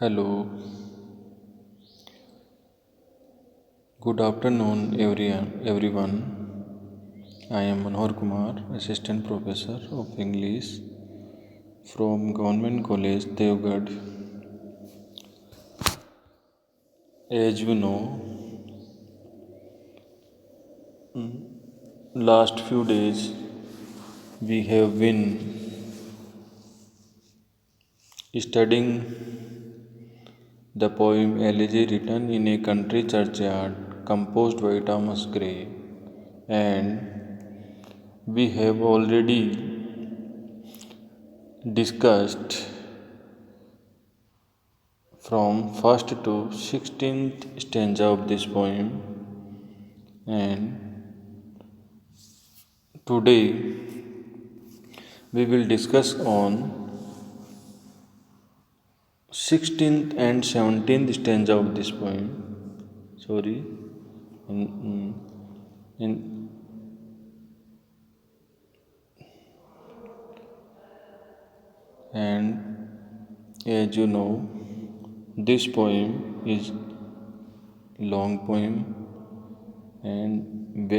Hello, good afternoon, everyone. I am Manohar Kumar, Assistant Professor of English from Government College, Devgad. As you know, last few days we have been studying the poem Elegy written in a country churchyard composed by Thomas Gray, and we have already discussed from first to 16th stanza of this poem, and today we will discuss on 16th and 17th stanza of this poem. Sorry, in, in and as you know, this poem is long poem and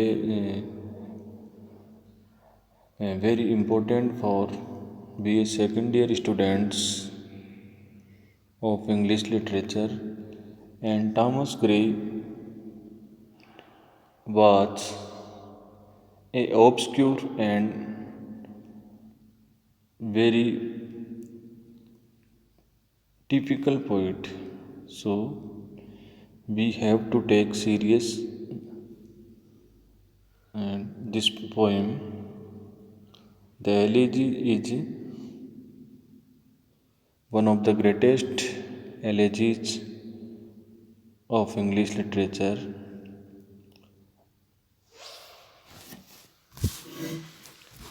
very important for BA second year students of English literature. And Thomas Gray was a obscure and very typical poet. So we have to take serious and this poem. The Elegy is one of the greatest elegies of English literature.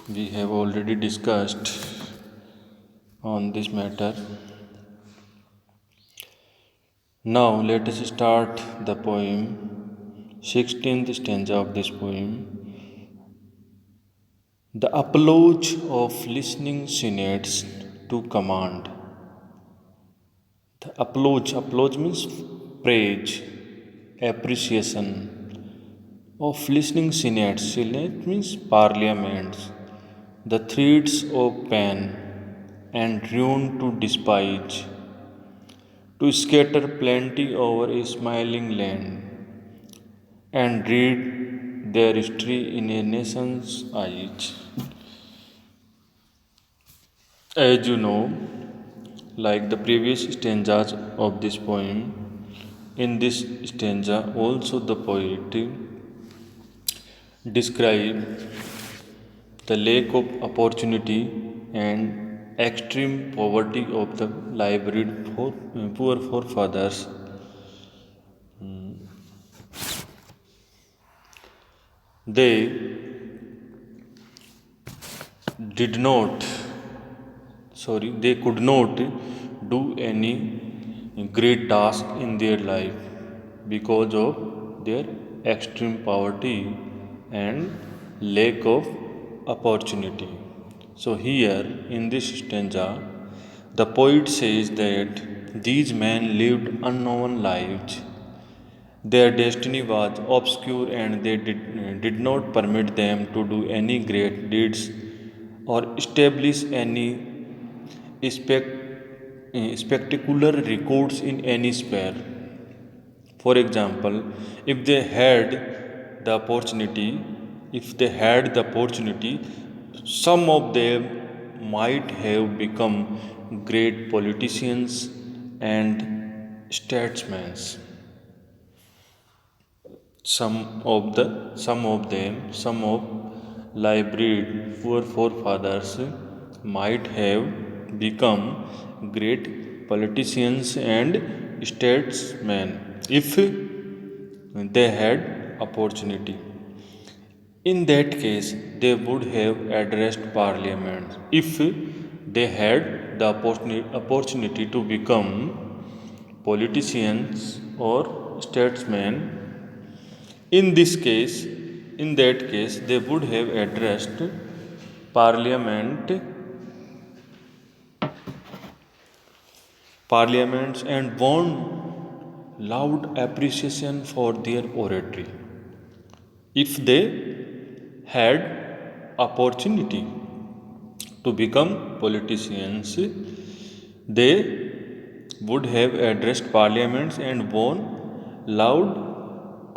We have already discussed on this matter. Now let us start the poem, 16th stanza of this poem. The approach of listening synads to command. The approach means praise, appreciation of listening synads. Synod means parliaments. The threads of pain and ruin to despise, to scatter plenty over a smiling land, and read their history in a nation's eyes. As you know, like the previous stanzas of this poem, in this stanza also the poet describe the lack of opportunity and extreme poverty of the liveried poor forefathers. They did not, they could not do any great task in their life because of their extreme poverty and lack of opportunity. So, here in this stanza, the poet says that these men lived unknown lives. Their destiny was obscure and they did not permit them to do any great deeds or establish any spectacular records in any sphere. For example, if they had the opportunity, some of them might have become great politicians and statesmen. Some of liveried poor forefathers might have become great politicians and statesmen if they had opportunity. In that case, they would have addressed parliament if they had the opportunity to become politicians or statesmen. In that case, they would have addressed parliament, parliaments and won loud appreciation for their oratory. If they had opportunity to become politicians, they would have addressed parliaments and won loud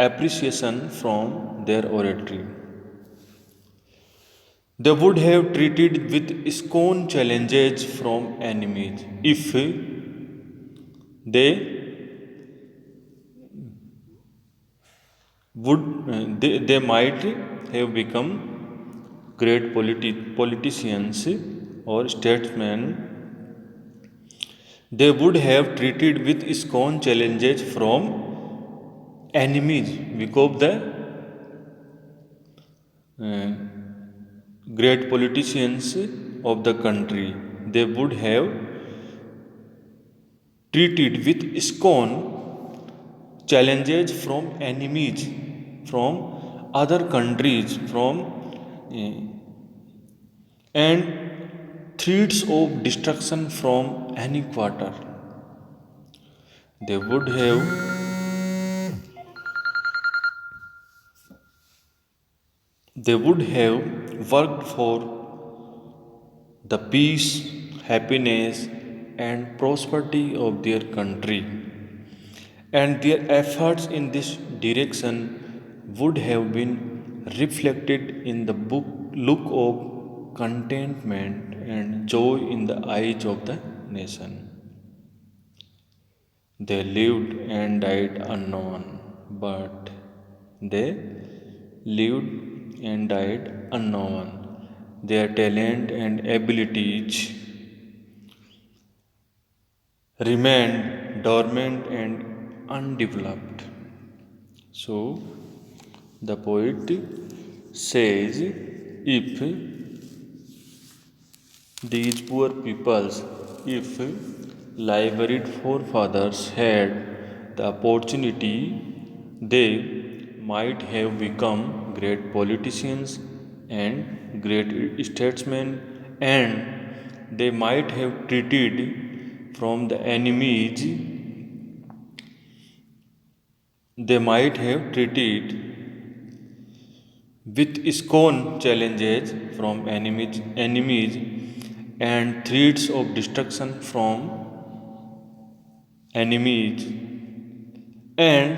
appreciation from their oratory. They would have treated with scorn challenges from enemies. If they they might have become great politicians or statesmen. They would have treated with scorn challenges from enemies because the uh, great politicians of the country, they would have treated with scorn challenges from enemies, from other countries, from uh, and threats of destruction from any quarter. They would have worked for the peace, happiness, and prosperity of their country, and their efforts in this direction would have been reflected in the book look of contentment and joy in the eyes of the nation. They lived and died unknown, but they lived and died unknown. Their talent and abilities remained dormant and undeveloped. So, the poet says, if these poor peoples, if liveried forefathers had the opportunity, they might have become great politicians and great statesmen, and they might have treated from the enemies, they might have treated with scorn challenges from enemies and threats of destruction from enemies, and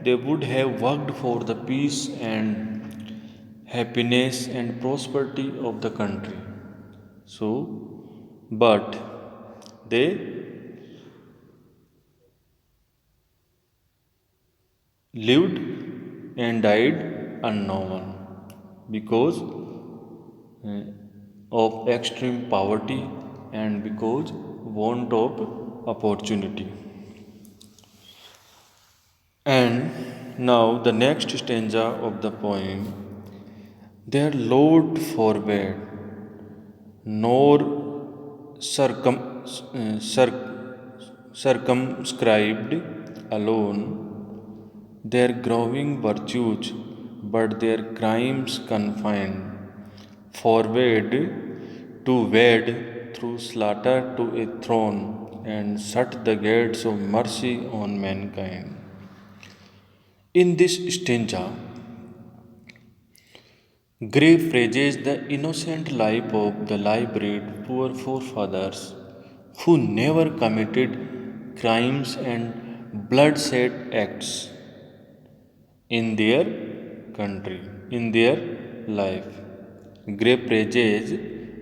they would have worked for the peace and happiness and prosperity of the country. So, but they lived and died unknown because uh, of extreme poverty and because want of opportunity. And now the next stanza of the poem, their Lord forbade, nor circumscribed alone their growing virtues, but their crimes confined, forbade to wade through slaughter to a throne, and shut the gates of mercy on mankind. In this stanza, Gray praises the innocent life of the live-bred poor forefathers who never committed crimes and bloodshed acts in their country, in their life. Gray praises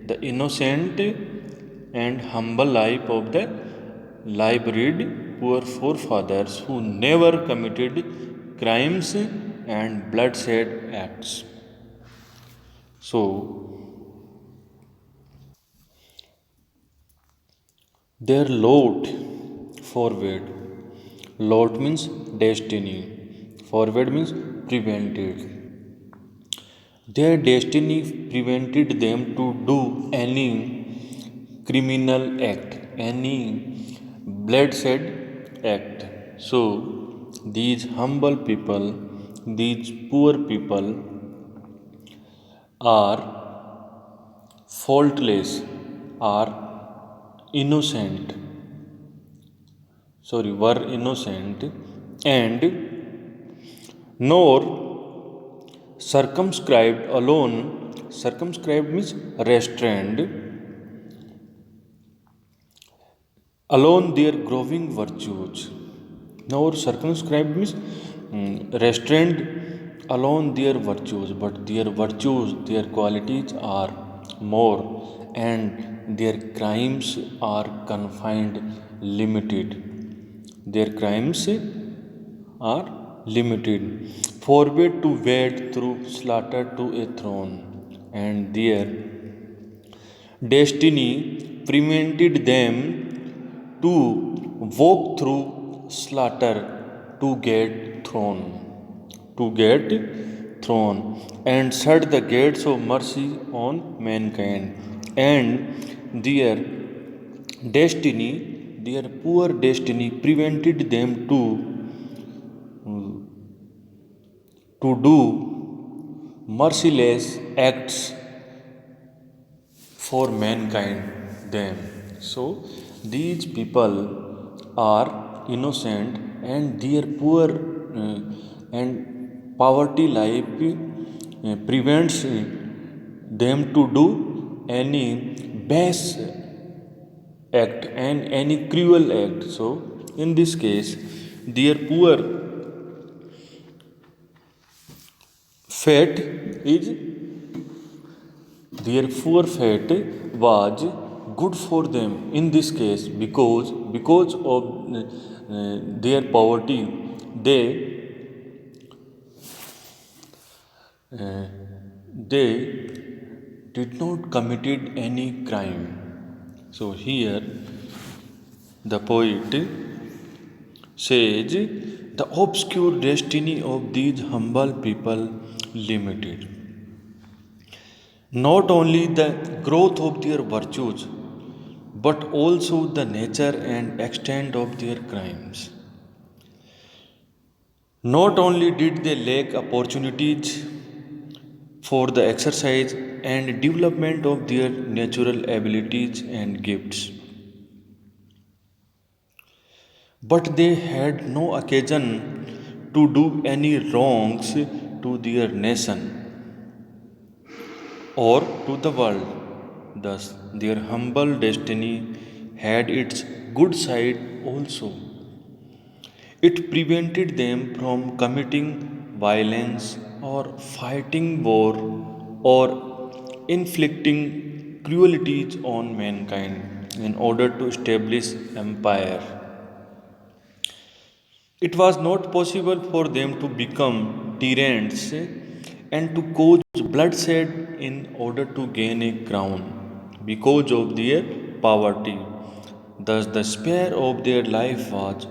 the innocent and humble life of the live-bred poor forefathers who never committed crimes and bloodshed acts. So, their lot forward. Lot means destiny. Forward means prevented. Their destiny prevented them to do any criminal act, any bloodshed act. So, these humble people, these poor people are faultless, are innocent, were innocent, and nor circumscribed alone. Circumscribed means restrained alone their growing virtues. Nor circumscribed means restrained alone their virtues, but their virtues, their qualities are more, and their crimes are confined, limited. Their crimes are limited, forbid to wade through slaughter to a throne, and their destiny prevented them to walk through slaughter to get throne, to get throne, and shut the gates of mercy on mankind. And their destiny, their poor destiny, prevented them to do merciless acts for mankind them. So these people are innocent, and their poor and poverty life prevents them to do any base act and any cruel act. So in this case, their poor fate is their poor fate was good for them in this case, because of their poverty, they uh, they did not committed any crime. So here the poet says the obscure destiny of these humble people limited not only the growth of their virtues, but also the nature and extent of their crimes. Not only did they lack opportunities for the exercise and development of their natural abilities and gifts, but they had no occasion to do any wrongs to their nation or to the world. Thus, their humble destiny had its good side also. It prevented them from committing violence or fighting war or inflicting cruelties on mankind in order to establish empire. It was not possible for them to become tyrants and to cause bloodshed in order to gain a crown because of their poverty. Thus, the sphere of their life was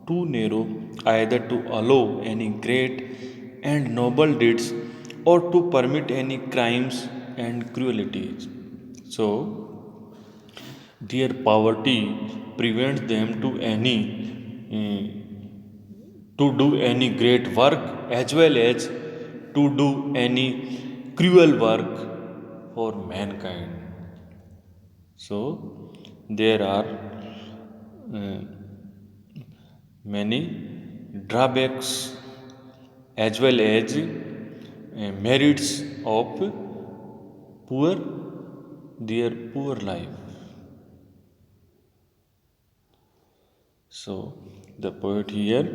too narrow either to allow any great and noble deeds or to permit any crimes and cruelties. So, their poverty prevents them to do any great work as well as to do any cruel work for mankind. So there are uh, many drawbacks as well as merits of poor their poor life. So the poet here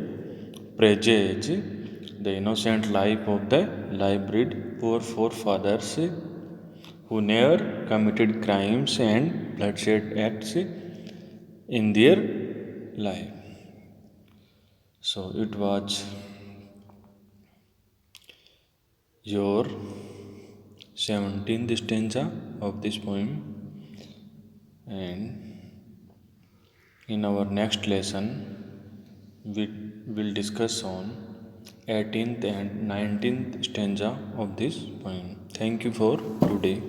praises the innocent life of the lived poor forefathers who never committed crimes and bloodshed acts in their life. So it was your 17th stanza of this poem, and in our next lesson we will discuss on 18th and 19th stanza of this poem. Thank you for today.